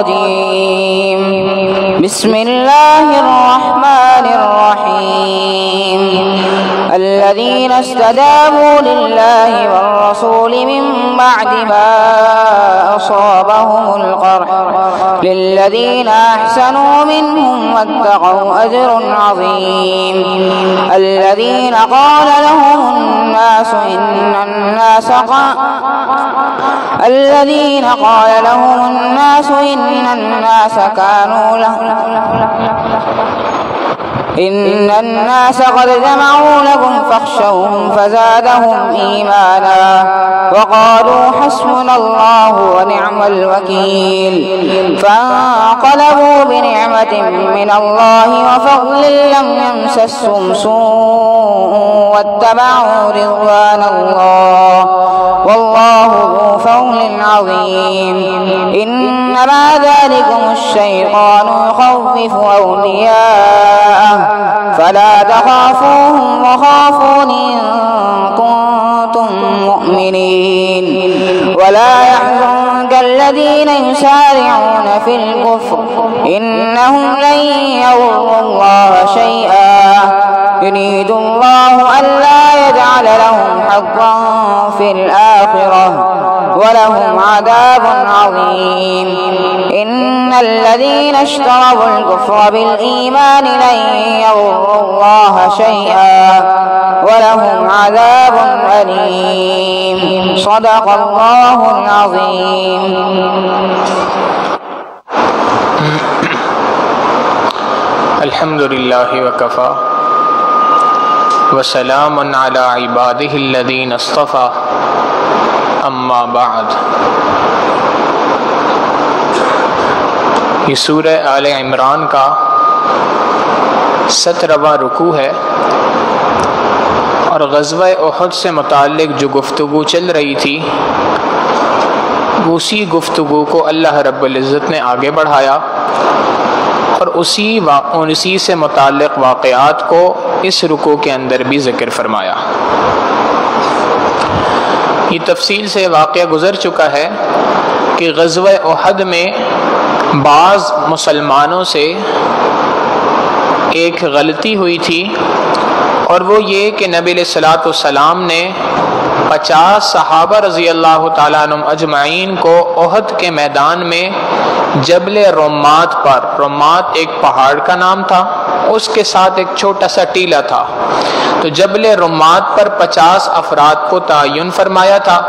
الرجيم بسم الله الرحمن الرحيم الذين استجابوا لله والرسول من بعد ما أصابهم القرح للذين أحسنوا منهم واتقوا أجر عظيم الذين قال لهم الناس إن الناس قد جمعوا لكم فاخشوهم فزادهم إيمانا وقالوا حسبنا الله ونعم الوكيل فانقلبوا بنعمة من الله وفضل لم يمسسهم سوء واتبعوا رضوان الله والله ذو فضل عظيم إنما ذلكم الشيطان يخوف أولياءه فلا تخافوهم وخافون إن كنتم مؤمنين ولا يحزنك الذين يسارعون في الكفر إنهم لن يضروا الله شيئا يريد الله ألا يجعل لهم حظا في الآخرة ولهم عذاب عظيم إن الذين اشتروا الكفر بالإيمان لن يضروا الله شيئا ولهم عذاب أليم صدق الله العظيم. الحمد للہ وکفا وسلام علی عبادہ الذین اصطفى اما بعد. یہ سورہ آل عمران کا 17واں رکوع ہے اور غزوہ احد سے متعلق جو گفتگو چل رہی تھی اسی گفتگو کو اللہ رب العزت نے آگے بڑھایا اور اسی سے متعلق واقعات کو اس رکوع کے اندر بھی ذکر فرمایا. یہ تفصیل سے واقعہ گزر چکا ہے کہ غزوہ احد میں بعض مسلمانوں سے ایک غلطی ہوئی تھی اور وہ یہ کہ نبی علیہ الصلوۃ والسلام نے 50 صحابہ رضی اللہ تعالیٰ عنہم اجمعین کو احد کے میدان میں جبل رمات پر، رمات ایک پہاڑ کا نام تھا، اس کے ساتھ ایک چھوٹا سا ٹیلہ تھا، تو جبل رمات پر 50 افراد کو تعین فرمایا تھا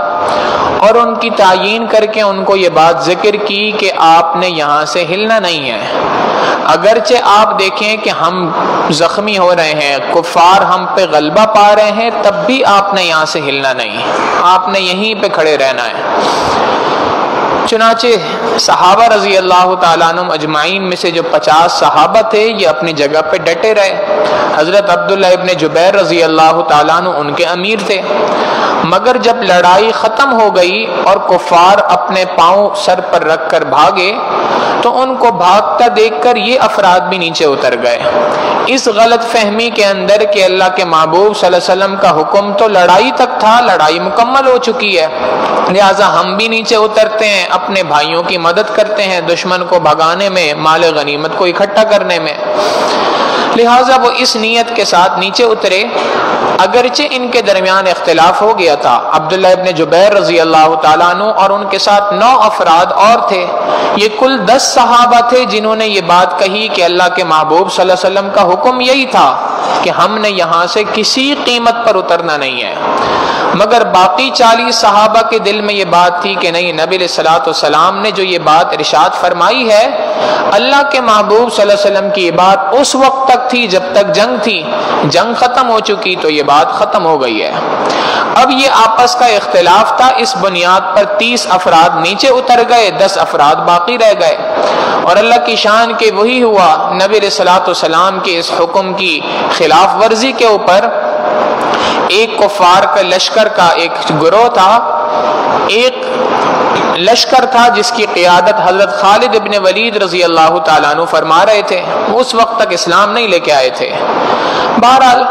اور ان کی تعین کر کے ان کو یہ بات ذکر کی کہ آپ نے یہاں سے ہلنا نہیں ہے. اگرچہ آپ دیکھیں کہ ہم زخمی ہو رہے ہیں، کفار ہم پہ غلبہ پا رہے ہیں، تب بھی آپ نے یہاں سے ہلنا نہیں، آپ نے یہیں پہ کھڑے رہنا ہے. چنانچہ صحابہ رضی اللہ تعالیٰ عنہم اجمعین میں سے جو 50 صحابہ تھے یہ اپنی جگہ پہ ڈٹے رہے. حضرت عبداللہ ابن جبیر رضی اللہ تعالیٰ عنہ ان کے امیر تھے، مگر جب لڑائی ختم ہو گئی اور کفار اپنے پاؤں سر پر رکھ کر بھاگے تو ان کو بھاگتا دیکھ کر یہ افراد بھی نیچے اتر گئے، اس غلط فہمی کے اندر کہ اللہ کے محبوب صلی اللہ علیہ وسلم کا حکم تو لڑائی تک تھا، لڑائی مکمل ہو چکی ہے، لہٰذا ہم بھی نیچے اترتے ہیں، اپنے بھائیوں کی مدد کرتے ہیں دشمن کو بھگانے میں، مال غنیمت کو اکٹھا کرنے میں. لہٰذا وہ اس نیت کے ساتھ نیچے اترے. اگرچہ ان کے درمیان اختلاف ہو گیا تھا، عبداللہ ابن جبیر رضی اللہ تعالیٰ عنہ اور ان کے ساتھ 9 افراد اور تھے، یہ کل 10 صحابہ تھے جنہوں نے یہ بات کہی کہ اللہ کے محبوب صلی اللہ علیہ وسلم کا حکم یہی تھا کہ ہم نے یہاں سے کسی قیمت پر اترنا نہیں ہے. مگر باقی 40 صحابہ کے دل میں یہ بات تھی کہ نہیں، نبی علیہ الصلوۃ والسلام نے جو یہ بات ارشاد فرمائی ہے، اللہ کے محبوب صلی اللہ علیہ وسلم کی یہ بات اس وقت تک تھی جب تک جنگ تھی، جنگ ختم ہو چکی تو یہ بات ختم ہو گئی ہے. اب یہ آپس کا اختلاف تھا، اس بنیاد پر 30 افراد نیچے اتر گئے، 10 افراد باقی رہ گئے. اور اللہ کی شان کہ وہی ہوا، نبی علیہ الصلوۃ والسلام کے اس حکم کی خلاف ورزی کے اوپر ایک کفار کا لشکر کا ایک گروہ تھا، ایک لشکر تھا جس کی قیادت حضرت خالد ابن ولید رضی اللہ تعالیٰ عنہ فرما رہے تھے. اس وقت تک اسلام نہیں لے کے آئے تھے. بہرحال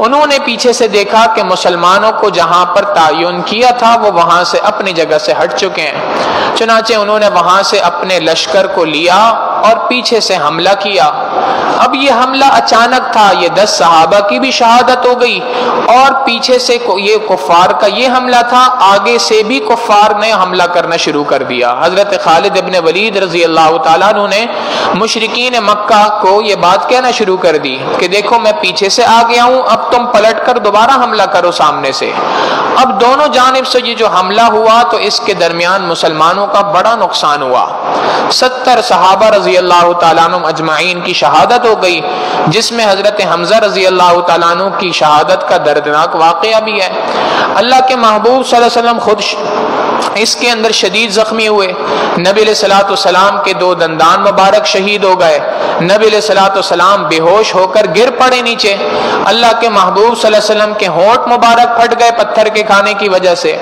انہوں نے پیچھے سے دیکھا کہ مسلمانوں کو جہاں پر تعین کیا تھا وہ وہاں سے اپنی جگہ سے ہٹ چکے ہیں، چنانچہ انہوں نے وہاں سے اپنے لشکر کو لیا اور پیچھے سے حملہ کیا۔ اب یہ حملہ اچانک تھا، یہ 10 صحابہ کی بھی شہادت ہو گئی، اور پیچھے سے یہ کفار کا یہ حملہ تھا، آگے سے بھی کفار نے حملہ کرنا شروع کر دیا۔ حضرت خالد ابن ولید رضی اللہ تعالیٰ عنہ نے مشرکین مکہ کو یہ بات کہنا شروع کر دی کہ دیکھو میں پیچھے سے آ گیا ہوں، اب تم پلٹ کر دوبارہ حملہ کرو سامنے سے۔ اب دونوں جانب سے یہ جو حملہ ہوا تو اس کے درمیان مسلمانوں کا بڑا نقصان ہوا۔ 70 صحابہ رضی اللہ تعالیٰ عنہ اجمعین کی شہادت ہو گئی، جس میں حضرت حمزہ رضی اللہ تعالیٰ عنہ کی شہادت کا دردناک واقعہ بھی ہے۔ اللہ کے محبوب صلی اللہ علیہ وسلم خود اس کے اندر شدید زخمی ہوئے، نبی علیہ الصلوۃ والسلام کے 2 دندان مبارک شہید ہو گئے، نبی علیہ الصلوۃ والسلام بے ہوش ہو کر گر پڑے نیچے، اللہ کے محبوب صلی اللہ علیہ وسلم کے ہونٹ مبارک پھٹ گئے پتھر کے کھانے کی وجہ سے،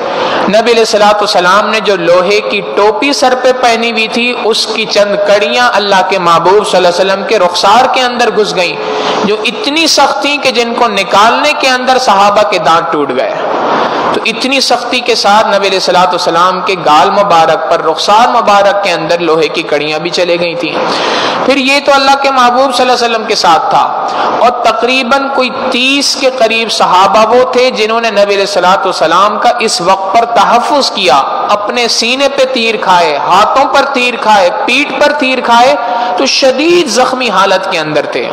نبی علیہ الصلوۃ والسلام نے جو لوہے کی ٹوپی سر پہ پہنی ہوئی تھی اس کی چند کڑیاں اللہ کے محبوب صلی اللہ علیہ وسلم کے رخسار کے اندر گھس گئیں، جو اتنی سخت تھیں کہ جن کو نکالنے کے اندر صحابہ کے دانت ٹوٹ گئے۔ تو اتنی سختی کے ساتھ نبی علیہ الصلوۃ والسلام کے گال مبارک پر رخسار مبارک کے اندر لوہے کی کڑیاں بھی چلے گئی تھیں۔ پھر یہ تو اللہ کے محبوب صلی اللہ علیہ وسلم کے ساتھ تھا، اور تقریباً کوئی 30 کے قریب صحابہ وہ تھے جنہوں نے نبی علیہ الصلوۃ والسلام کا اس وقت پر تحفظ کیا، اپنے سینے پہ تیر کھائے، ہاتھوں پر تیر کھائے، پیٹھ پر تیر کھائے، تو شدید زخمی حالت کے اندر تھے،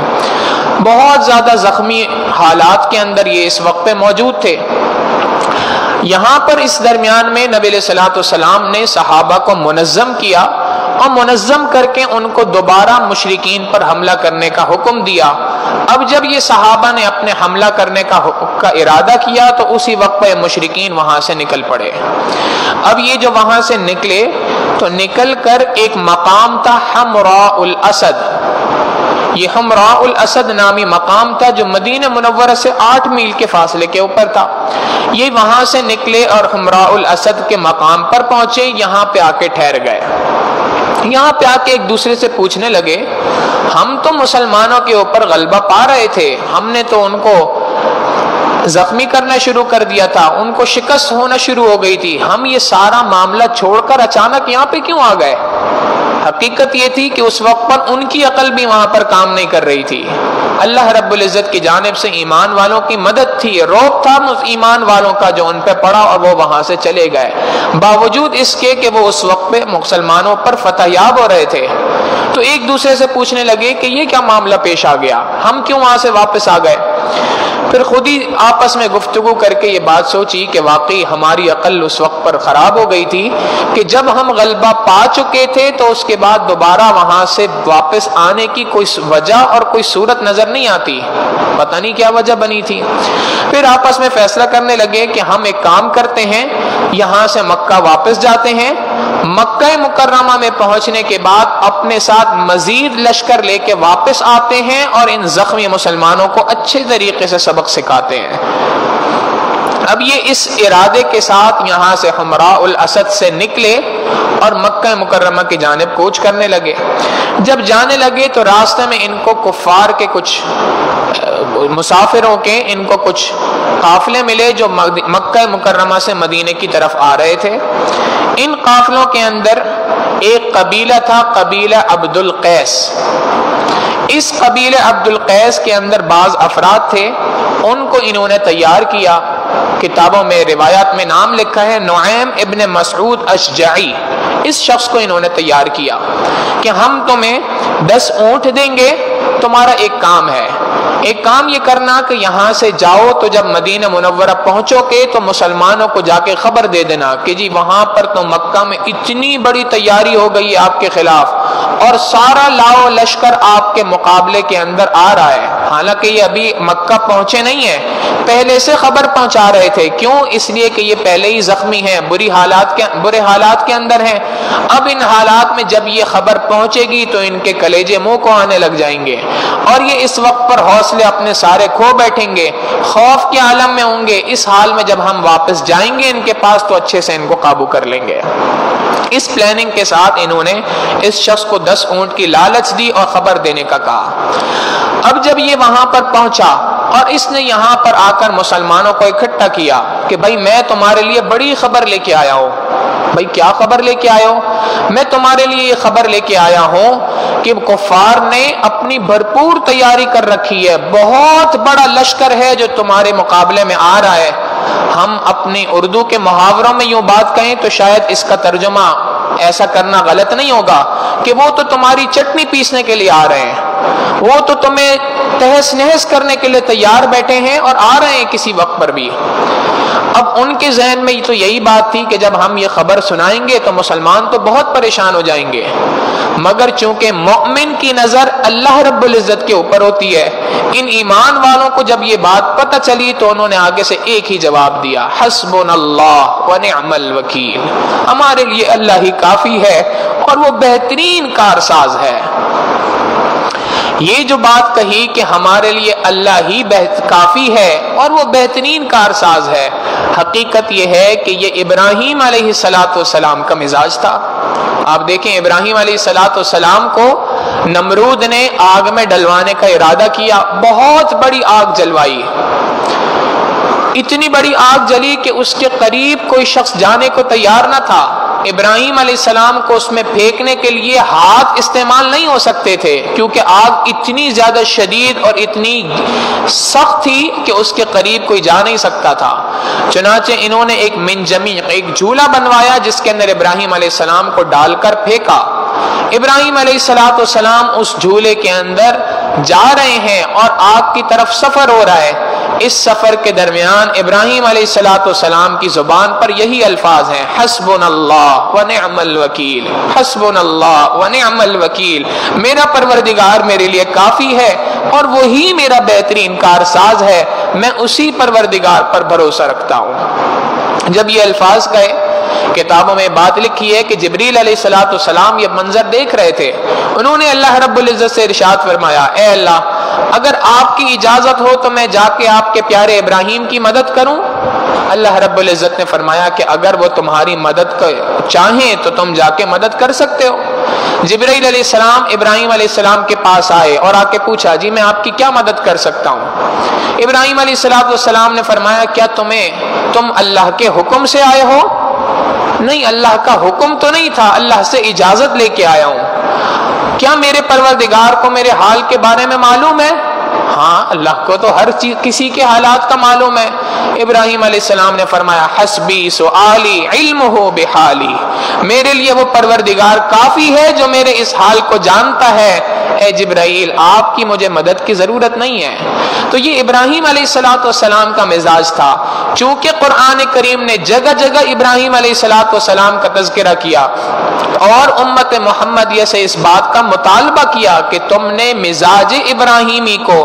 بہت زیادہ زخمی حالات کے اندر یہ اس وقت پہ موجود تھے۔ یہاں پر اس درمیان میں نبی علیہ الصلوۃ والسلام نے صحابہ کو منظم کیا، اور منظم کر کے ان کو دوبارہ مشرکین پر حملہ کرنے کا حکم دیا۔ اب جب یہ صحابہ نے اپنے حملہ کرنے کا ارادہ کیا تو اسی وقت پہ مشرکین وہاں سے نکل پڑے۔ اب یہ جو وہاں سے نکلے تو نکل کر ایک مقام تھا حمراء الاسد، یہ حمراء الاسد نامی مقام تھا جو مدینہ منورہ سے 8 میل کے فاصلے کے اوپر تھا۔ یہ وہاں سے نکلے اور حمراء الاسد کے مقام پر پہنچے، یہاں پہ آ کے ٹھہر گئے۔ یہاں پہ آ کے ایک دوسرے سے پوچھنے لگے، ہم تو مسلمانوں کے اوپر غلبہ پا رہے تھے، ہم نے تو ان کو زخمی کرنا شروع کر دیا تھا، ان کو شکست ہونا شروع ہو گئی تھی، ہم یہ سارا معاملہ چھوڑ کر اچانک یہاں پہ کیوں آ گئے؟ حقیقت یہ تھی کہ اس وقت پر ان کی عقل بھی وہاں پر کام نہیں کر رہی تھی، اللہ رب العزت کی جانب سے ایمان والوں کی مدد تھی، روب تھا ایمان والوں کا جو ان پہ پڑا، اور وہ وہاں سے چلے گئے باوجود اس کے کہ وہ اس وقت پہ مسلمانوں پر فتح یاب ہو رہے تھے۔ تو ایک دوسرے سے پوچھنے لگے کہ یہ کیا معاملہ پیش آ گیا، ہم کیوں وہاں سے واپس آ گئے؟ پھر خود ہی آپس میں گفتگو کر کے یہ بات سوچی کہ واقعی ہماری عقل اس وقت پر خراب ہو گئی تھی کہ جب ہم غلبہ پا چکے تھے تو اس کے بعد دوبارہ وہاں سے واپس آنے کی کوئی وجہ اور کوئی صورت نظر نہیں آتی، پتہ نہیں کیا وجہ بنی تھی۔ پھر آپس میں فیصلہ کرنے لگے کہ ہم ایک کام کرتے ہیں، یہاں سے مکہ واپس جاتے ہیں، مکہ مکرمہ میں پہنچنے کے بعد اپنے ساتھ مزید لشکر لے کے واپس آتے ہیں اور ان زخمی مسلمانوں کو اچھے طریقے سے سبق سکھاتے ہیں۔ اب یہ اس ارادے کے ساتھ یہاں سے حمراء الاسد سے نکلے اور مکہ مکرمہ کی جانب کوچ کرنے لگے۔ جب جانے لگے تو راستے میں ان کو کفار کے کچھ مسافروں کے ان کو کچھ قافلے ملے جو مکہ مکرمہ سے مدینے کی طرف آ رہے تھے۔ ان قافلوں کے اندر ایک قبیلہ تھا، قبیلہ عبد القیس۔ اس قبیلہ عبد القیس کے اندر بعض افراد تھے، ان کو انہوں نے تیار کیا، کتابوں میں روایات میں نام لکھا ہے نعیم ابن مسعود اشجعی، اس شخص کو انہوں نے تیار کیا کہ ہم تمہیں 10 اونٹ دیں گے، تمہارا ایک کام ہے، ایک کام یہ کرنا کہ یہاں سے جاؤ تو جب مدینہ منورہ پہنچو گے تو مسلمانوں کو جا کے خبر دے دینا کہ جی وہاں پر تو مکہ میں اتنی بڑی تیاری ہو گئی ہے آپ کے خلاف اور سارا لاؤ لشکر آپ کے مقابلے کے اندر آ رہا ہے۔ حالانکہ یہ ابھی مکہ پہنچے نہیں ہیں، پہلے سے خبر پہنچا رہے تھے، کیوں؟ اس لیے کہ یہ پہلے ہی زخمی ہیں، برے حالات کے اندر ہیں۔ اب ان حالات میں جب یہ خبر پہنچے گی تو ان کے کلیجے منہ کو آنے لگ جائیں گے اور یہ اس وقت پر حوصلے اپنے سارے کھو بیٹھیں گے، خوف کے عالم میں ہوں گے۔ اس حال میں جب ہم واپس جائیں گے ان کے پاس تو اچھے سے ان کو قابو کر لیں گے۔ اس پلاننگ کے ساتھ انہوں نے اس شخص کو 10 اونٹ کی لالچ دی اور خبر دینے کا کہا۔ اب جب یہ وہاں پر پہنچا اور اس نے یہاں پر آ کر مسلمانوں کو اکٹھا کیا کہ بھائی میں تمہارے لیے بڑی خبر لے کے آیا ہوں. بھائی کیا خبر لے کے آئے ہو؟ میں تمہارے لیے یہ خبر لے کے آیا ہوں کہ کفار نے اپنی بھرپور تیاری کر رکھی ہے، بہت بڑا لشکر ہے جو تمہارے مقابلے میں آ رہا ہے. ہم اپنی اردو کے محاوروں میں یوں بات کہیں تو شاید اس کا ترجمہ ایسا کرنا غلط نہیں ہوگا کہ وہ تو تمہاری چٹنی پیسنے کے لیے آ رہے ہیں، وہ تو تمہیں تہس نہس کرنے کے لیے تیار بیٹھے ہیں اور آ رہے ہیں کسی وقت پر بھی. اب ان کے ذہن میں تو یہی بات تھی کہ جب ہم یہ خبر سنائیں گے تو مسلمان تو بہت پریشان ہو جائیں گے، مگر چونکہ مومن کی نظر اللہ رب العزت کے اوپر ہوتی ہے، ان ایمان والوں کو جب یہ بات پتہ چلی تو انہوں نے آگے سے ایک ہی جواب دیا، حسبنا اللہ ونعم الوکیل، ہمارے لیے اللہ ہی کافی ہے اور وہ بہترین کارساز ہے. یہ جو بات کہی کہ ہمارے لیے اللہ ہی کافی ہے اور وہ بہترین کارساز ہے، حقیقت یہ ہے کہ یہ ابراہیم علیہ السلام کا مزاج تھا. آپ دیکھیں ابراہیم علیہ السلام کو نمرود نے آگ میں ڈلوانے کا ارادہ کیا، بہت بڑی آگ جلوائی، اتنی بڑی آگ جلی کہ اس کے قریب کوئی شخص جانے کو تیار نہ تھا. ابراہیم علیہ السلام کو اس میں پھینکنے کے لیے ہاتھ استعمال نہیں ہو سکتے تھے کیونکہ آگ اتنی زیادہ شدید اور اتنی سخت تھی کہ اس کے قریب کوئی جا نہیں سکتا تھا. چنانچہ انہوں نے ایک منجمی، ایک جھولا بنوایا جس کے اندر ابراہیم علیہ السلام کو ڈال کر پھینکا. ابراہیم علیہ السلام اس جھولے کے اندر جا رہے ہیں اور آگ کی طرف سفر ہو رہا ہے. اس سفر کے درمیان ابراہیم علیہ السلام کی زبان پر یہی الفاظ ہیں، حسبنا اللہ ونعم الوکیل، حسبنا اللہ ونعم الوکیل، میرا پروردگار میرے لیے کافی ہے اور وہی میرا بہترین کارساز ہے، میں اسی پروردگار پر بھروسہ رکھتا ہوں. جب یہ الفاظ گئے، کتابوں میں بات لکھی ہے کہ جبریل علیہ السلام یہ منظر دیکھ رہے تھے. انہوں نے اللہ رب العزت سے ارشاد فرمایا، اے اللہ اگر آپ کی اجازت ہو تو میں جا کے آپ کے پیارے ابراہیم کی مدد کروں. اللہ رب العزت نے فرمایا کہ اگر وہ تمہاری مدد چاہیں تو تم جا کے مدد کر سکتے ہو. جبریل علیہ السلام ابراہیم علیہ السلام کے پاس آئے اور آ کے پوچھا، جی میں آپ کی کیا مدد کر سکتا ہوں؟ ابراہیم علیہ السلام نے فرمایا، کیا تم اللہ کے حکم سے آئے ہو؟ نہیں، اللہ کا حکم تو نہیں تھا، اللہ سے اجازت لے کے آیا ہوں. کیا میرے پروردگار کو میرے حال کے بارے میں معلوم ہے؟ ہاں، اللہ کو تو ہر چیز، کسی کے حالات کا معلوم ہے. ابراہیم علیہ السلام نے فرمایا، حسبی سؤالی علمہ بحالی، میرے لیے وہ پروردگار کافی ہے جو میرے اس حال کو جانتا ہے. اے جبرائیل، آپ کی مجھے مدد کی ضرورت نہیں ہے. تو یہ ابراہیم علیہ السلام کا مزاج تھا. چونکہ قرآن کریم نے جگہ جگہ ابراہیم علیہ السلام کا تذکرہ کیا اور امت محمدیہ سے اس بات کا مطالبہ کیا کہ تم نے مزاج ابراہیمی کو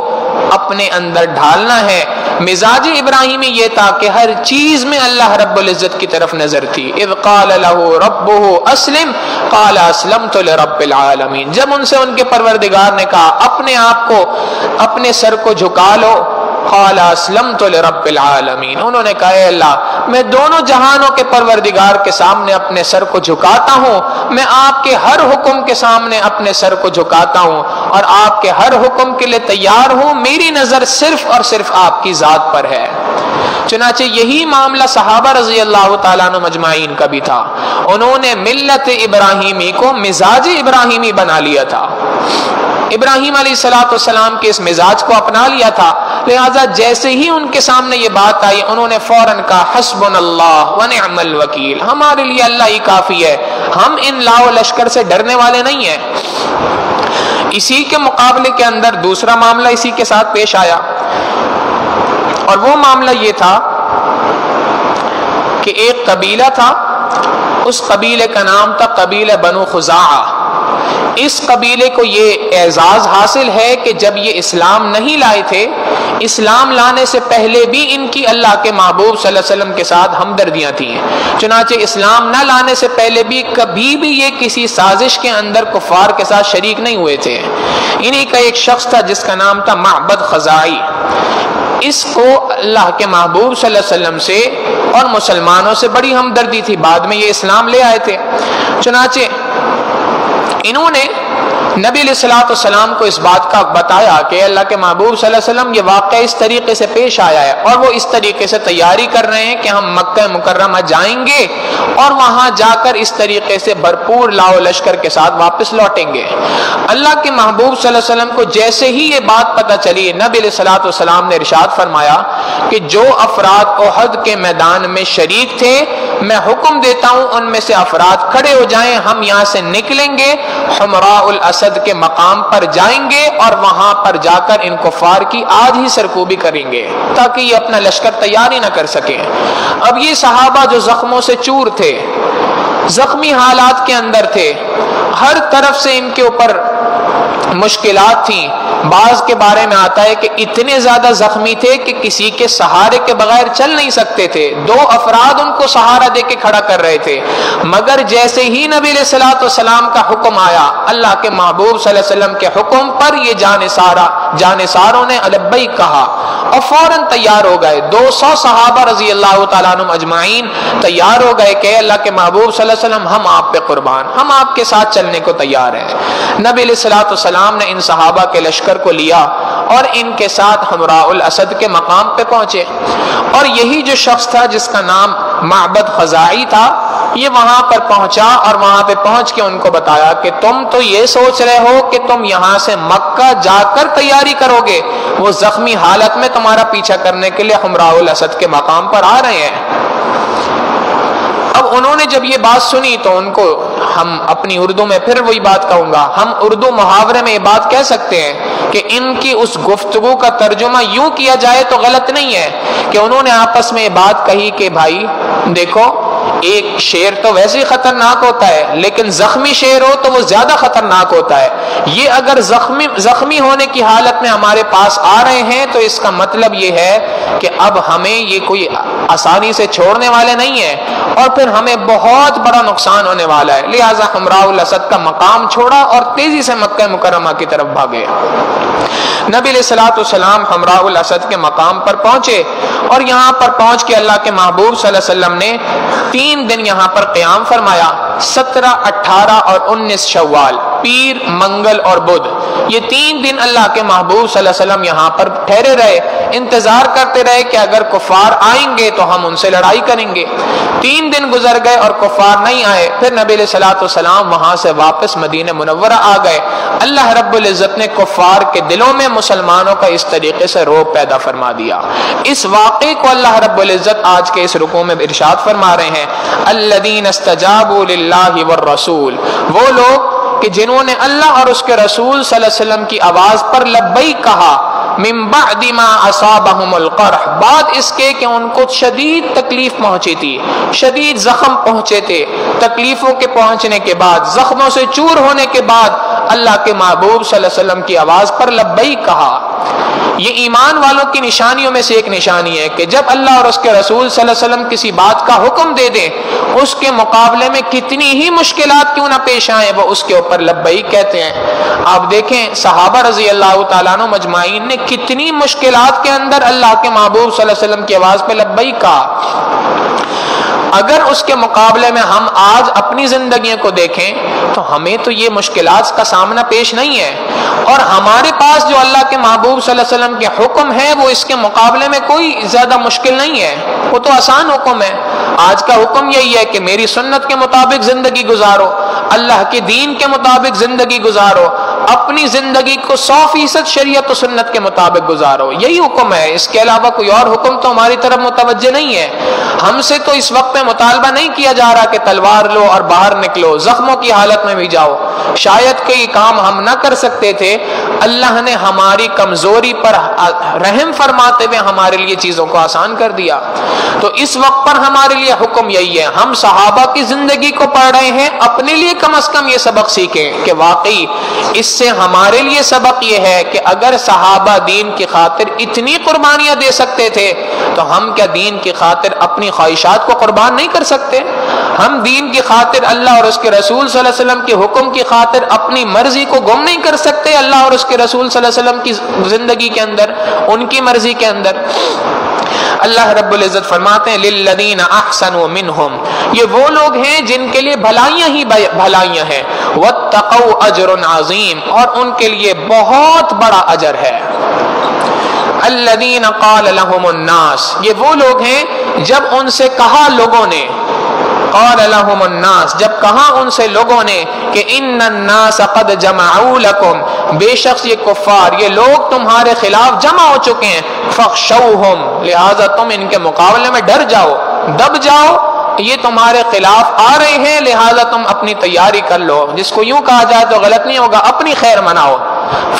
اپنے اندر ڈھالنا ہے. مزاج ابراہیمی یہ تھا کہ ہر چیز میں اللہ رب العزت کی طرف نظر تھی. اذ قال له ربه اسلم قال اسلمت لرب العالمین، جب ان سے ان کے پروردگار نے کہا اپنے آپ کو، اپنے سر کو جھکا لو، قال اسلمت لرب العالمین، انہوں نے کہا، اے اللہ میں دونوں جہانوں کے پروردگار کے سامنے اپنے سر کو جھکاتا ہوں، میں آپ کے ہر حکم کے سامنے اپنے سر کو جھکاتا ہوں اور آپ کے ہر حکم کے لیے تیار ہوں، میری نظر صرف اور صرف آپ کی ذات پر ہے. چنانچہ یہی معاملہ صحابہ رضی اللہ تعالیٰ عنہ مجمعین کا بھی تھا. انہوں نے ملت ابراہیمی کو مزاج ابراہیمی بنا لیا تھا، ابراہیم علیہ السلام کے اس مزاج کو اپنا لیا تھا. لہذا جیسے ہی ان کے سامنے یہ بات آئی، انہوں نے فوراً کہا، حسبنا اللہ ونعم الوکیل، ہمارے لیے اللہ ہی کافی ہے، ہم ان لاؤ لشکر سے ڈرنے والے نہیں ہیں. اسی کے مقابلے کے اندر دوسرا معاملہ اسی کے ساتھ پیش آیا، اور وہ معاملہ یہ تھا کہ ایک قبیلہ تھا، اس قبیلے کا نام تھا قبیلہ بنو خزاعہ. اس قبیلے کو یہ اعزاز حاصل ہے کہ جب یہ اسلام نہیں لائے تھے، اسلام لانے سے پہلے بھی ان کی اللہ کے محبوب صلی اللہ علیہ وسلم کے ساتھ ہمدردیاں تھیں. چنانچہ اسلام نہ لانے سے پہلے بھی کبھی بھی یہ کسی سازش کے اندر کفار کے ساتھ شریک نہیں ہوئے تھے. انہی کا ایک شخص تھا جس کا نام تھا معبد خزاعی. اس کو اللہ کے محبوب صلی اللہ علیہ وسلم سے اور مسلمانوں سے بڑی ہمدردی تھی، بعد میں یہ اسلام لے آئے تھے. چنانچہ انہوں نے نبی علیہ الصلوۃ والسلام کو اس بات کا بتایا کہ اللہ کے محبوب صلی اللہ علیہ وسلم یہ واقعہ اس طریقے سے پیش آیا ہے اور وہ اس طریقے سے تیاری کر رہے ہیں کہ ہم مکہ مکرمہ جائیں گے اور وہاں جا کر اس طریقے سے بھرپور لاؤ لشکر کے ساتھ واپس لوٹیں گے۔ اللہ کے محبوب صلی اللہ علیہ وسلم کو جیسے ہی یہ بات پتہ چلی، نبی علیہ الصلوۃ والسلام نے ارشاد فرمایا کہ جو افراد احد کے میدان میں شریک تھے میں حکم دیتا ہوں ان میں سے افراد کھڑے ہو جائیں، ہم یہاں سے نکلیں گے، حمراء الاسد کے مقام پر جائیں گے اور وہاں پر جا کر ان کفار کی آج ہی سرکوبی کریں گے تاکہ یہ اپنا لشکر تیاری نہ کر سکیں۔ اب یہ صحابہ جو زخموں سے چور تھے، زخمی حالات کے اندر تھے، ہر طرف سے ان کے اوپر مشکلات تھیں۔ بعض کے بارے میں آتا ہے کہ اتنے زیادہ زخمی تھے کہ کسی کے سہارے کے بغیر چل نہیں سکتے تھے، 2 افراد ان کو سہارا دے کے کھڑا کر رہے تھے، مگر جیسے ہی نبی علیہ الصلوۃ والسلام کا حکم آیا، اللہ کے محبوب صلی اللہ علیہ وسلم کے حکم پر یہ جانثاروں نے لبیک کہا اور فوراً تیار ہو گئے۔ 200 صحابہ رضی اللہ تعالیٰ عنہم اجمعین تیار ہو گئے کہ اللہ کے محبوب صلی اللہ علیہ وسلم ہم آپ پہ قربان، ہم آپ کے ساتھ چلنے کو تیار ہیں۔ نبی علیہ الصلوۃ والسلام نے ان صحابہ کے لشکر کو لیا اور ان کے ساتھ حمراء الاسد کے مقام پہ پہنچے، اور یہی جو شخص تھا جس کا نام معبد خزاعی تھا، یہ وہاں پر پہنچا اور وہاں پہ پہنچ کے ان کو بتایا کہ تم تو یہ سوچ رہے ہو کہ تم یہاں سے مکہ جا کر تیاری کرو گے، وہ زخمی حالت میں تمہارا پیچھا کرنے کے لیے حمراء الاسد کے مقام پر آ رہے ہیں۔ اب انہوں نے جب یہ بات سنی تو ان کو، ہم اپنی اردو میں پھر وہی بات کہوں گا، ہم اردو محاورے میں یہ بات کہہ سکتے ہیں کہ ان کی اس گفتگو کا ترجمہ یوں کیا جائے تو غلط نہیں ہے کہ انہوں نے آپس میں یہ بات کہی کہ بھائی دیکھو، ایک شیر تو ویسے ہی خطرناک ہوتا ہے لیکن زخمی شیر ہو تو وہ زیادہ خطرناک ہوتا ہے، یہ اگر زخمی ہونے کی حالت میں ہمارے پاس آ رہے ہیں تو اس کا مطلب یہ ہے کہ اب ہمیں یہ کوئی آسانی سے چھوڑنے والے نہیں ہیں اور پھر ہمیں بہت بڑا نقصان ہونے والا ہے، لہٰذا حمراء الاسد کا مقام چھوڑا اور تیزی سے مکہ مکرمہ کی طرف بھاگے۔ نبی علیہ الصلوۃ والسلام حمراء الاسد کے مقام پر پہنچے اور یہاں پر پہنچ کے اللہ کے محبوب صلی اللہ علیہ وسلم نے 3 دن یہاں پر قیام فرمایا، 17، 18 اور 19 شوال، پیر، منگل اور بدھ، یہ 3 دن اللہ کے محبوب صلی اللہ علیہ وسلم یہاں پر ٹھہرے رہے، انتظار کرتے رہے کہ اگر کفار آئیں گے تو ہم ان سے لڑائی کریں گے۔ 3 دن گزر گئے اور کفار نہیں آئے، پھر نبی علیہ الصلوۃ والسلام وہاں سے واپس مدینہ منورہ آ گئے۔ اللہ رب العزت نے کفار کے دلوں میں مسلمانوں کا اس طریقے سے رعب پیدا فرما دیا۔ اس واقعے کو اللہ رب العزت آج کے اس رکوع میں ارشاد فرما رہے ہیں، الذین استجابوا للہ والرسول، وہ لوگ کہ جنہوں نے اللہ اور اس کے رسول صلی اللہ علیہ وسلم کی آواز پر لبیک کہا، من بعد ما اصابهم القرح، بعد اس کے کہ ان کو شدید تکلیف پہنچی تھی، شدید زخم پہنچے تھے، تکلیفوں کے پہنچنے کے بعد، زخموں سے چور ہونے کے بعد اللہ کے محبوب صلی اللہ علیہ وسلم کی آواز پر لبیک کہا۔ یہ ایمان والوں کی نشانیوں میں سے ایک نشانی ہے کہ جب اللہ اور اس کے رسول صلی اللہ علیہ وسلم کسی بات کا حکم دے دیں، اس کے مقابلے میں کتنی ہی مشکلات کیوں نہ پیش آئیں وہ اس کے اوپر لبیک کہتے ہیں۔ آپ دیکھیں صحابہ رضی اللہ تعالیٰ عنہ مجمعین نے کتنی مشکلات کے اندر اللہ کے محبوب صلی اللہ علیہ وسلم کی آواز پہ لبیک کہا۔ اگر اس کے مقابلے میں ہم آج اپنی زندگیوں کو دیکھیں تو ہمیں تو یہ مشکلات کا سامنا پیش نہیں ہے، اور ہمارے پاس جو اللہ کے محبوب صلی اللہ علیہ وسلم کے حکم ہے وہ اس کے مقابلے میں کوئی زیادہ مشکل نہیں ہے، وہ تو آسان حکم ہے۔ آج کا حکم یہی ہے کہ میری سنت کے مطابق زندگی گزارو، اللہ کے دین کے مطابق زندگی گزارو، اپنی زندگی کو 100% شریعت و سنت کے مطابق گزارو، یہی حکم ہے، اس کے علاوہ کوئی اور حکم تو ہماری طرف متوجہ نہیں ہے۔ ہم سے تو اس وقت میں مطالبہ نہیں کیا جا رہا کہ تلوار لو اور باہر نکلو، زخموں کی حالت میں بھی جاؤ، شاید کہ یہ کام ہم نہ کر سکتے تھے، اللہ نے ہماری کمزوری پر رحم فرماتے ہوئے ہمارے لیے چیزوں کو آسان کر دیا۔ تو اس وقت پر ہمارے لیے حکم یہی ہے، ہم صحابہ کی زندگی کو پڑھ رہے ہیں، اپنے لیے کم از کم یہ سبق سیکھیں کہ واقعی اس سے ہمارے لیے سبق یہ ہے کہ اگر صحابہ دین کی خاطر اتنی قربانیاں دے سکتے تھے تو ہم کیا دین کی خاطر اپنی خواہشات کو قربان نہیں کر سکتے؟ ہم دین کی خاطر اللہ اور اس کے رسول صلی اللہ علیہ وسلم کے حکم کی خاطر اپنی مرضی کو گم نہیں کر سکتے اللہ اور اس کے رسول صلی اللہ علیہ وسلم کی زندگی کے اندر، ان کی مرضی کے اندر؟ اللہ رب العزت فرماتے ہیں للذین احسنوا منہم، یہ وہ لوگ ہیں جن کے لیے بھلائیاں ہی بھلائیاں ہیں، واتقوا اجر عظیم، اور ان کے لیے بہت بڑا اجر ہے۔ الذین قال لهم الناس، یہ وہ لوگ ہیں جب ان سے کہا لوگوں نے، قال لهم الناس، جب کہا ان سے لوگوں نے کہ ان الناس قد جمعوا لكم، بے شک یہ کفار، یہ لوگ تمہارے خلاف جمع ہو چکے ہیں، فخشوہم، لہذا تم ان کے مقابلے میں ڈر جاؤ، دب جاؤ، یہ تمہارے خلاف آ رہے ہیں، لہذا تم اپنی تیاری کر لو، جس کو یوں کہا جائے تو غلط نہیں ہوگا، اپنی خیر مناؤ۔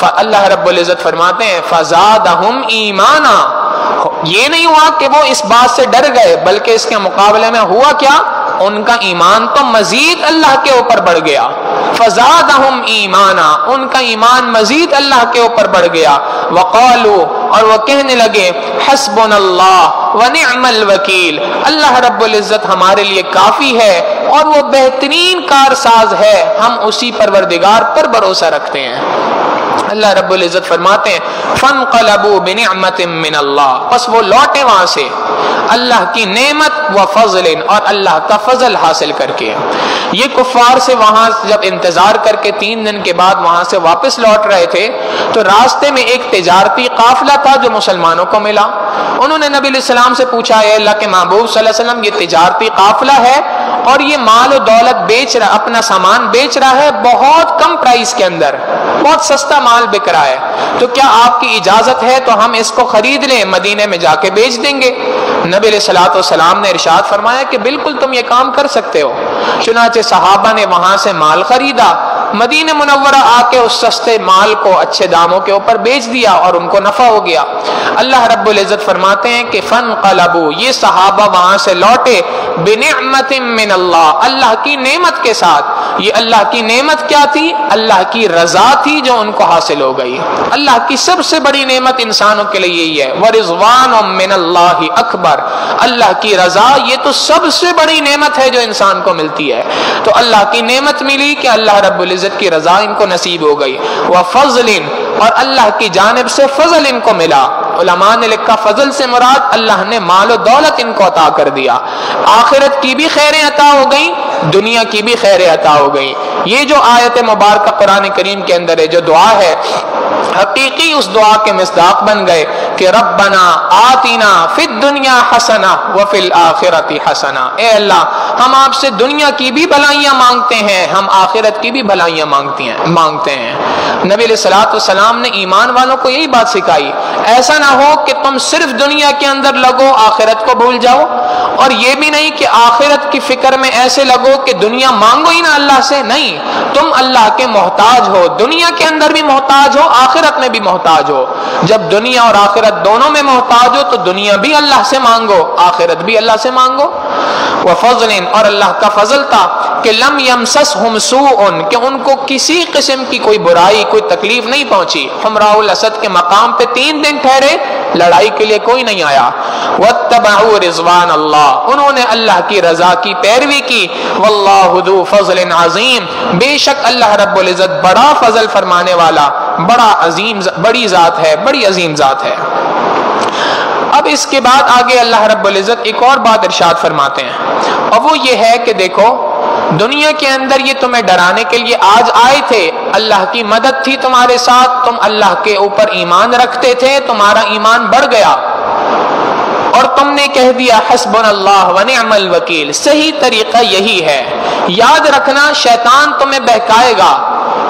اللہ رب العزت فرماتے ہیں فزادہم ایمانا، یہ نہیں ہوا کہ وہ اس بات سے ڈر گئے، بلکہ اس کے مقابلے میں ہوا کیا، ان کا ایمان تو مزید اللہ کے اوپر بڑھ گیا، فزادہم ایمانا، ان کا ایمان مزید اللہ کے اوپر بڑھ گیا، وقالوا، اور وہ کہنے لگے حسبنا اللہ ونعم الوکیل، اللہ رب العزت ہمارے لیے کافی ہے اور وہ بہترین کارساز ہے، ہم اسی پروردگار پر بھروسہ رکھتے ہیں۔ اللہ رب العزت فرماتے ہیں فانقلبوا بنعمت من اللہ، بس وہ لوٹے وہاں سے اللہ کی نعمت و فضل، اور اللہ کا فضل حاصل کر کے۔ یہ کفار سے وہاں جب انتظار کر کے 3 دن کے بعد وہاں سے واپس لوٹ رہے تھے تو راستے میں ایک تجارتی قافلہ تھا جو مسلمانوں کو ملا۔ انہوں نے نبی علیہ السلام سے پوچھا اے اللہ کے محبوب صلی اللہ علیہ وسلم، یہ تجارتی قافلہ ہے اور یہ مال و دولت بیچ رہا، اپنا سامان بیچ رہا ہے بہت کم پرائس کے اندر، بہت سستا مال بک رہا ہے، تو کیا آپ کی اجازت ہے تو ہم اس کو خرید لیں، مدینے میں جا کے بیچ دیں گے؟ نبی علیہ الصلوۃ والسلام نے ارشاد فرمایا کہ بالکل تم یہ کام کر سکتے ہو۔ چنانچہ صحابہ نے وہاں سے مال خریدا، مدینہ منورہ آ کے اس سستے مال کو اچھے داموں کے اوپر بیچ دیا اور ان کو نفع ہو گیا۔ اللہ رب العزت فرماتے ہیں کہ فانقلبوا، یہ صحابہ وہاں سے لوٹے بنعمت من اللہ، اللہ کی نعمت کے ساتھ۔ یہ اللہ کی نعمت کیا تھی؟ اللہ کی رضا تھی جو ان کو حاصل ہو گئی۔ اللہ کی سب سے بڑی نعمت انسانوں کے لیے یہی ہے، ورضوان من اللہ اکبر، اللہ کی رضا یہ تو سب سے بڑی نعمت ہے جو انسان کو ملتی ہے۔ تو اللہ کی نعمت ملی کہ اللہ رب العزت کی رضا ان کو نصیب ہو گئی، وفضل، اور اللہ کی جانب سے فضل ان کو ملا۔ علماء نے لکھا فضل سے مراد اللہ نے مال و دولت ان کو عطا کر دیا، آخرت کی بھی خیریں عطا ہو گئی، دنیا کی بھی خیریں عطا ہو گئی۔ یہ جو آیت مبارکہ قرآن کریم کے اندر ہے، جو دعا ہے، حقیقی اس دعا کے مصداق بن گئے کہ ربنا آتنا فی الدنیا حسنہ وفی الآخرۃ حسنہ، اے اللہ ہم آپ سے دنیا کی بھی بھلائیاں مانگتے ہیں، ہم آخرت کی بھی بھلائیاں مانگتے ہیں۔ نبی علیہ الصلوۃ والسلام نے ایمان والوں کو یہی بات سکھائی، ایسا نہ ہو کہ تم صرف دنیا کے اندر لگو، آخرت کو بھول جاؤ، اور یہ بھی نہیں کہ آخرت کی فکر میں ایسے لگو کہ دنیا مانگو ہی نہ اللہ سے، نہیں، تم اللہ کے محتاج ہو، دنیا کے اندر بھی محتاج ہو، آخرت میں بھی محتاج ہو۔ جب دنیا اور آخرت دونوں میں محتاج ہو تو دنیا بھی اللہ سے مانگو، آخرت بھی اللہ سے مانگو۔ وفضل، اور اللہ کا فضل تھا کہ لم یمسسہم سوء، کہ ان کو کسی قسم کی کوئی برائی، کوئی تکلیف نہیں پہنچی۔ حمراء الاسد کے مقام پہ 3 دن ٹھہرے، لڑائی کے لیے کوئی نہیں آیا۔ واتبعوا رضوان اللہ، انہوں نے اللہ کی رضا کی پیروی کی۔ واللہ ذو فضل عظیم، بے شک اللہ رب العزت بڑا فضل فرمانے والا، بڑا عظیم، بڑی ذات ہے، بڑی عظیم ذات ہے۔ اب اس کے بعد آگے اللہ رب العزت ایک اور بات ارشاد فرماتے ہیں، اور وہ یہ ہے کہ دیکھو دنیا کے اندر یہ تمہیں ڈرانے کے لیے آج آئے تھے، اللہ کی مدد تھی تمہارے ساتھ، تم اللہ کے اوپر ایمان رکھتے تھے، تمہارا ایمان بڑھ گیا اور تم نے کہہ دیا حسبنا اللہ ونعم الوکیل۔ صحیح طریقہ یہی ہے، یاد رکھنا شیطان تمہیں بہکائے گا،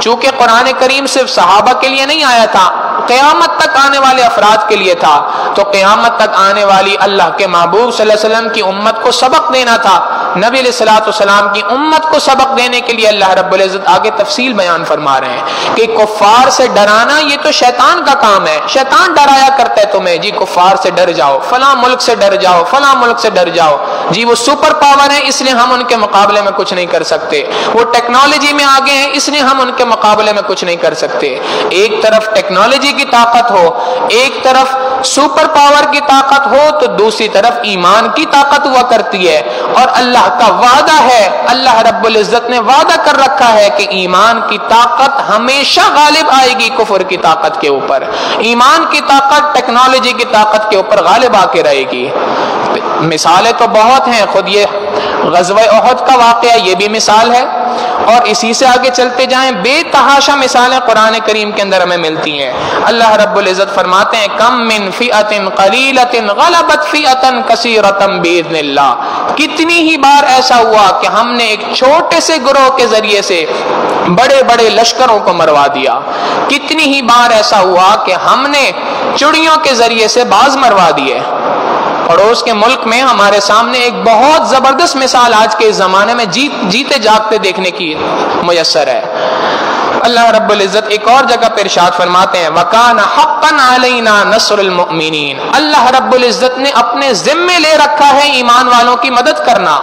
چونکہ قرآن کریم صرف صحابہ کے لیے نہیں آیا تھا، قیامت تک آنے والے افراد کے لیے تھا، تو قیامت تک آنے والی اللہ کے محبوب صلی اللہ علیہ وسلم کی امت کو سبق دینا تھا، نبی علیہ الصلوۃ والسلام کی امت کو سبق دینے کے لیے اللہ رب العزت آگے تفصیل بیان فرما رہے ہیں کہ کفار سے ڈرانا یہ تو شیطان کا کام ہے، شیطان ڈرایا کرتا ہے تمہیں، جی کفار سے ڈر جاؤ، فلاں ملک سے ڈر جاؤ، فلاں ملک سے ڈر جاؤ، جی وہ سپر پاور ہیں اس لیے ہم ان کے مقابلے میں کچھ نہیں کر سکتے، وہ ٹیکنالوجی میں آگے ہیں اس لیے ہم ان کے مقابلے میں کچھ نہیں کر سکتے۔ ایک طرف ٹیکنالوجی کی طاقت ہو، ایک طرف سپر پاور کی طاقت ہو، تو دوسری طرف ایمان کی طاقت ہوا کرتی ہے، اور اللہ کا وعدہ ہے، اللہ رب العزت نے وعدہ کر رکھا ہے کہ ایمان کی طاقت ہمیشہ غالب آئے گی کفر کی طاقت کے اوپر، ایمان کی طاقت ٹیکنالوجی کی طاقت کے اوپر غالب آ کے رہے گی۔ مثالیں تو بہت ہیں، خود یہ غزوہ احد کا واقعہ یہ بھی مثال ہے، اور اسی سے آگے چلتے جائیں بے تحاشا مثالیں قرآن کریم کے اندر ہمیں ملتی ہیں۔ اللہ رب العزت فرماتے ہیں کم من فئۃ قلیلۃ غلبت فئۃ کثیرۃ باذن اللہ، کتنی ہی بار ایسا ہوا کہ ہم نے ایک چھوٹے سے گروہ کے ذریعے سے بڑے بڑے لشکروں کو مروا دیا، کتنی ہی بار ایسا ہوا کہ ہم نے چڑیوں کے ذریعے سے باز مروا دیے۔ پڑوس کے ملک میں ہمارے سامنے ایک بہت زبردست مثال آج کے زمانے میں جیتے جاگتے دیکھنے کی میسر ہے۔ اللہ رب العزت ایک اور جگہ پر ارشاد فرماتے ہیں وَكَانَ حَقًّا عَلَيْنَا نَصْرُ الْمُؤْمِنِينَ، اللہ رب العزت نے اپنے ذمے لے رکھا ہے ایمان والوں کی مدد کرنا،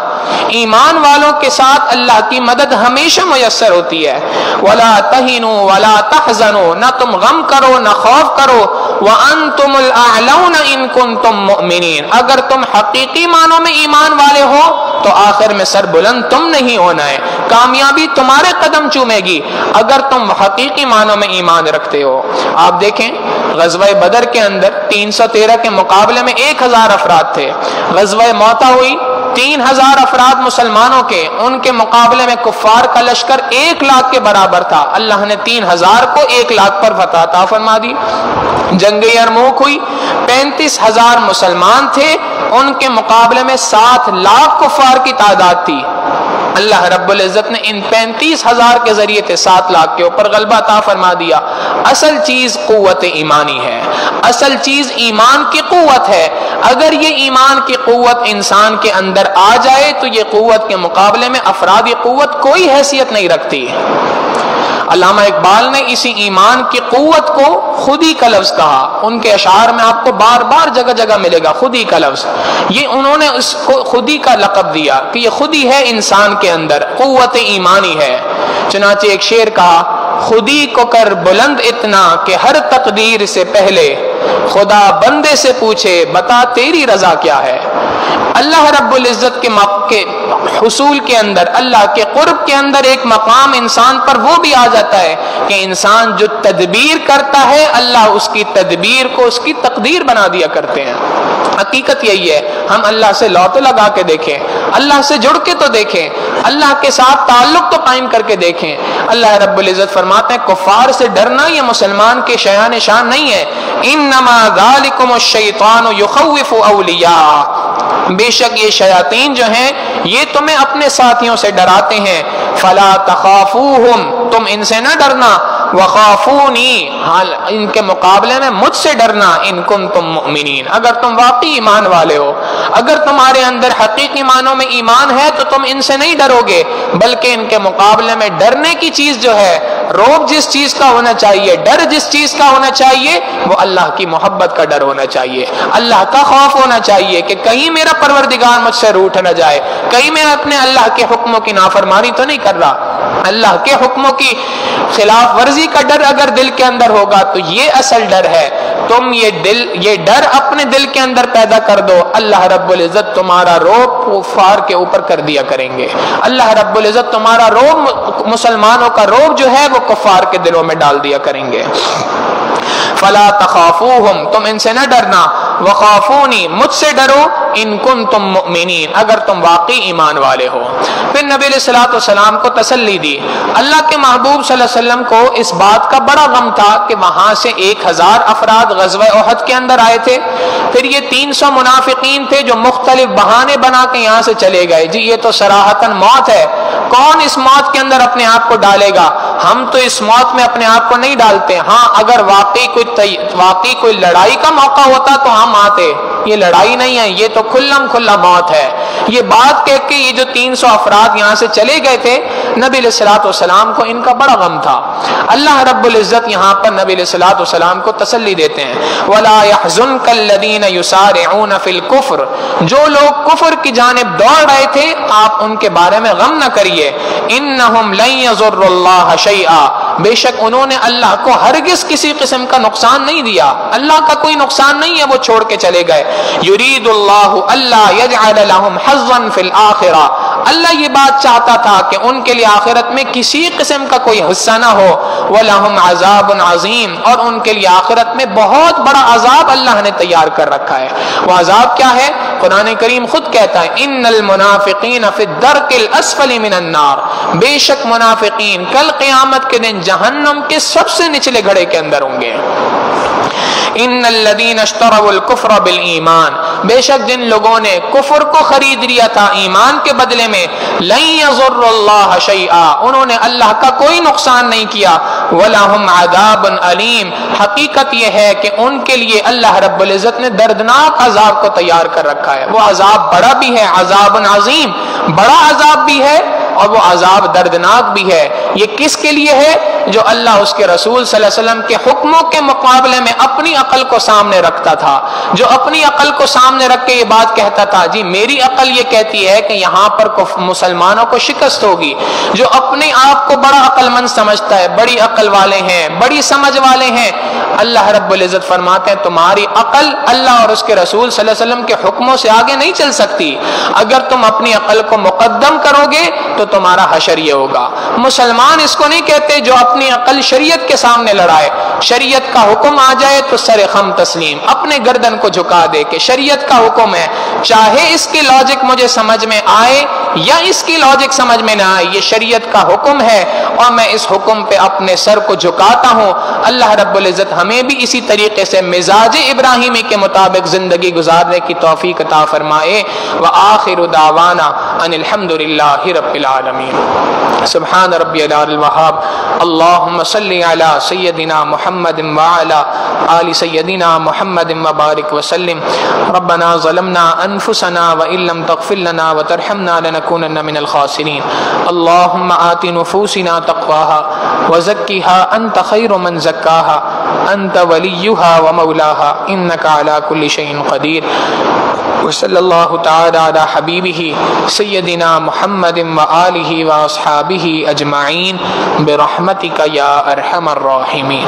ایمان والوں کے ساتھ اللہ کی مدد ہمیشہ میسر ہوتی ہے۔ وَلَا تَهِنُوا وَلَا تَحْزَنُوا، نہ تم غم کرو نہ خوف کرو، وَأَنْتُمُ الْأَعْلَوْنَ إِن كُنتُم مُؤْمِنِينَ، اگر تم حقیقی معنوں میں ایمان والے ہو تو آخر میں سر بلند تم نہیں ہونا ہے، کامیابی تمہارے قدم چومے گی اگر تم حقیقی معنوں میں ایمان رکھتے ہو۔ آپ دیکھیں غزوہ بدر کے اندر 313 کے مقابلے میں 1000 افراد تھے، غزوہ موتا ہوئی 3000 افراد مسلمانوں کے، ان کے مقابلے میں کفار کا لشکر 1 لاکھ کے برابر تھا، اللہ نے 3000 کو 1 لاکھ پر فتح عطا فرما دی۔ جنگ یرموک ہوئی 35000 مسلمان تھے، ان کے مقابلے میں 7 لاکھ کفار کی تعداد تھی، اللہ رب العزت نے ان 35000 کے ذریعے سے 7 لاکھ کے اوپر غلبہ عطا فرما دیا۔ اصل چیز قوت ایمانی ہے، اصل چیز ایمان کی قوت ہے، اگر یہ ایمان کی قوت انسان کے اندر آ جائے تو یہ قوت کے مقابلے میں افرادی قوت کوئی حیثیت نہیں رکھتی۔ علامہ اقبال نے اسی ایمان کی قوت کو خودی کا لفظ کہا، ان کے اشعار میں آپ کو بار بار جگہ جگہ ملے گا خودی کا لفظ، یہ انہوں نے اس کو خودی کا لقب دیا کہ یہ خودی ہے انسان کے اندر، قوت ایمانی ہے۔ چنانچہ ایک شعر کہا خودی کو کر بلند اتنا کہ ہر تقدیر سے پہلے خدا بندے سے پوچھے بتا تیری رضا کیا ہے۔ اللہ رب العزت کے حصول کے اندر، اللہ کے قرب کے اندر ایک مقام انسان پر وہ بھی آ جاتا ہے کہ انسان جو تدبیر کرتا ہے اللہ اس کی تدبیر کو اس کی تقدیر بنا دیا کرتے ہیں۔ حقیقت یہی ہے، ہم اللہ سے لو تو لگا کے دیکھیں، اللہ سے جڑ کے تو دیکھیں، اللہ کے ساتھ تعلق تو قائم کر کے دیکھیں۔ اللہ رب العزت فرماتے ہیں کفار سے ڈرنا یہ مسلمان کے شایان شان نہیں ہے، انما ذالکم الشیطان یخوف اولیاء، بے شک یہ شیاطین جو ہیں یہ تمہیں اپنے ساتھیوں سے ڈراتے ہیں، فلا تخافوہم، تم ان سے نہ ڈرنا، وخافونی، حال ان کے مقابلے میں مجھ سے ڈرنا، ان کنتم مؤمنین، اگر تم واقعی ایمان والے ہو، اگر تمہارے اندر حقیقی معنوں میں ایمان ہے تو تم ان سے نہیں ڈرو گے، بلکہ ان کے مقابلے میں ڈرنے کی چیز جو ہے، روب جس چیز کا ہونا چاہیے، ڈر جس چیز کا ہونا چاہیے وہ اللہ کی محبت کا ڈر ہونا چاہیے، اللہ کا خوف ہونا چاہیے کہ کہیں میرا پروردگار مجھ سے روٹھ نہ جائے، کہیں میں اپنے اللہ کے حکموں کی نافرمانی تو نہیں کر رہا۔ اللہ کے حکموں کی خلاف ورزی کا ڈر اگر دل کے اندر ہوگا تو یہ اصل ڈر ہے۔ تم یہ ڈر اپنے دل کے اندر پیدا کر دو، اللہ رب العزت تمہارا روب کفار کے اوپر کر دیا کریں گے، اللہ رب العزت تمہارا روب، مسلمانوں کا روب جو ہے وہ کفار کے دلوں میں ڈال دیا کریں گے۔ فلا تخافوہم، تم ان سے نہ ڈرنا، وخافونی، مجھ سے ڈرو، ان کنتم مؤمنین، اگر تم واقعی ایمان والے ہو۔ پھر نبی علیہ الصلوۃ والسلام کو تسلی دی۔ اللہ کے محبوب صلی اللہ علیہ وسلم کو اس بات کا بڑا غم تھا کہ وہاں سے 1000 افراد غزوہ احد کے اندر آئے تھے، پھر یہ 300 منافقین تھے جو مختلف بہانے بنا کے یہاں سے چلے گئے، جی یہ تو صراحتاً موت ہے، کون اس موت کے اندر اپنے آپ کو ڈالے گا، ہم تو اس موت میں اپنے آپ کو نہیں ڈالتے، ہاں اگر واقعی کوئی لڑائی کا موقع ہوتا تو ہم آتے، یہ لڑائی نہیں ہے، یہ تو کھلم کھلا موت ہے۔ یہ بات کہہ کے یہ جو 300 افراد یہاں سے چلے گئے تھے، نبی علیہ الصلوۃ والسلام کو ان کا بڑا غم تھا۔ اللہ رب العزت یہاں پر نبی علیہ الصلوۃ والسلام کو تسلی دیتے ہیں، وَلَا يَحْزُنْكَ الَّذِينَ يُسَارِعُونَ فِي الْكُفْرِ، جو لوگ کفر کی جانب دوڑ رہے تھے آپ ان کے بارے میں غم نہ کریے، إِنَّهُمْ لَن يَضُرُّوا اللَّهَ شَيْئًا، بے شک انہوں نے اللہ کو ہرگز کسی قسم کا نقصان نہیں دیا، اللہ کا کوئی نقصان نہیں ہے، وہ چھوڑ کے چلے گئے۔ يُرِيدُ اللَّهُ أَلَّا يَجْعَلَ لَهُمْ حظا فی الآخرہ، اللہ یہ بات چاہتا تھا کہ ان کے لیے آخرت میں کسی قسم کا کوئی حصہ نہ ہو، وَلَهُمْ عَذَابٌ عَظِيمٌ، اور ان کے لیے آخرت میں بہت بڑا عذاب اللہ نے تیار کر رکھا ہے۔ وہ عذاب کیا ہے؟ قرآن کریم خود کہتا ہے ان المنافقین فی الدرک الاسفل من النار، بے شک منافقین کل قیامت کے دن جہنم کے سب سے نچلے گھڑے کے اندر ہوں گے۔ ان الذین اشتروا الکفر بالایمان، بے شک جن لوگوں نے کفر کو خرید لیا تھا ایمان کے بدلے میں، لن یضر اللہ شیئا، انہوں نے اللہ کا کوئی نقصان نہیں کیا، ولہم عذاب علیم، حقیقت یہ ہے کہ ان کے لیے اللہ رب العزت نے دردناک عذاب کو تیار کر رکھا ہے۔ وہ عذاب بڑا بھی ہے، عذاب عظیم، بڑا عذاب بھی ہے اور وہ عذاب دردناک بھی ہے۔ یہ کس کے لیے ہے؟ جو اللہ اس کے رسول صلی اللہ علیہ وسلم کے حکموں کے مقابلے میں اپنی عقل کو سامنے رکھتا تھا، جو اپنی عقل کو سامنے رکھ کے یہ بات کہتا تھا جی میری عقل یہ کہتی ہے کہ یہاں پر مسلمانوں کو شکست ہوگی، جو اپنے آپ کو بڑا عقل مند سمجھتا ہے، بڑی عقل والے ہیں، بڑی سمجھ والے ہیں، اللہ رب العزت فرماتے ہیں تمہاری عقل اللہ اور اس کے رسول صلی اللہ علیہ وسلم کے حکموں سے آگے نہیں چل سکتی، اگر تم اپنی عقل کو مقدم کرو گے تو تمہارا حشر یہ ہوگا۔ مسلمان اس کو نہیں کہتے جو اپنی عقل شریعت کے سامنے لڑائے، شریعت کا حکم آ جائے تو سر خم تسلیم، اپنے گردن کو جھکا دے کہ شریعت کا حکم ہے، چاہے اس کی لاجک مجھے سمجھ میں آئے یا اس کی لاجک سمجھ میں نہ آئے، یہ شریعت کا حکم ہے اور میں اس حکم پہ اپنے سر کو جھکاتا ہوں۔ اللہ رب العزت ہمیں بھی اسی طریقے سے مزاج ابراہیمی کے مطابق زندگی گزارنے کی توفیق عطا فرمائے۔ وآخر دعوانا ان الحمد للہ رب العالمین۔ سبحان ربی العلی الوہاب، اللہم صلی علی سیدنا محمد وعلی آل سیدنا محمد وبارک وسلم۔ ربنا ظلمنا انفسنا وان لم تغفر لنا وترحمنا لنكونن من الخاسرین۔ اللہم آت نفوسنا تقواها وزکها انت خیر من زکاها انت ولیها ومولاها انک علی کل شیء قدیر۔ وصلی اللہ تعالی علی حبیبہ سیدنا محمد وآلہ واصحابہ اجمعین برحمتک یا ارحم الراحمین۔